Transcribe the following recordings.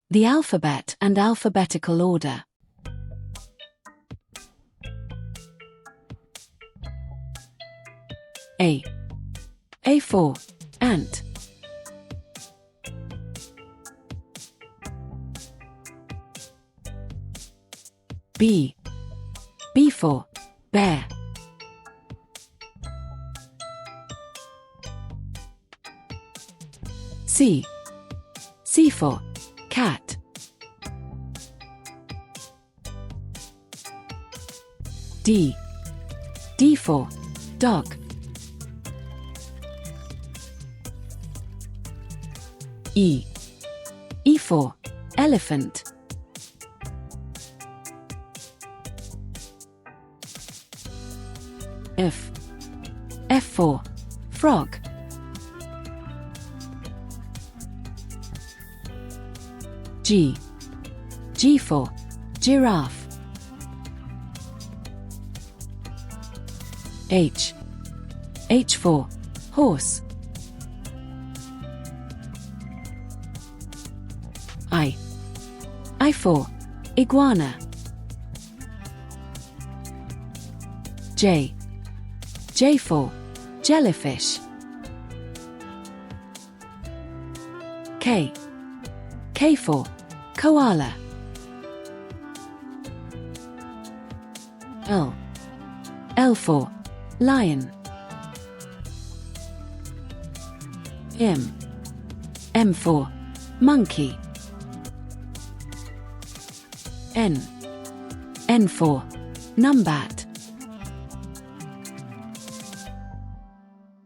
The alphabet and alphabetical order. A. A for ant. B. B for bear. C. C for cat. D. D for dog. E. E for elephant. F. F for frog. G. G for giraffe. H. H for horse. I for iguana. J. J for jellyfish. K. K for koala. L. L for lion. M. M for monkey. N. N for numbat.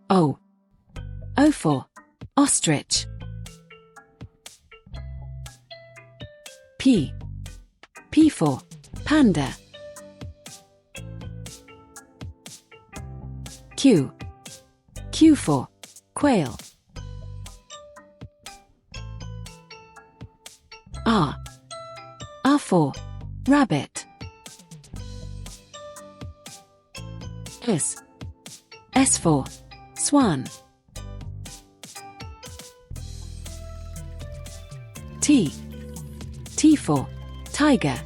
O. O for ostrich. P. P for panda. Q. Q for quail. R. R for rabbit. S. S for swan. T. T for tiger.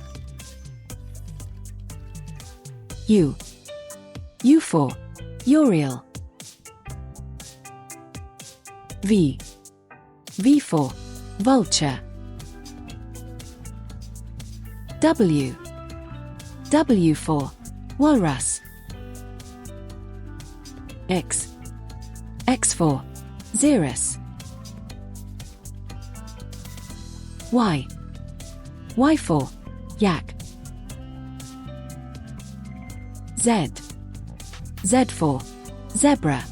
U. U for Uriel. V. V for vulture. W. W for walrus. X. X for xerus. Y. Y for yak. Z. Z for zebra.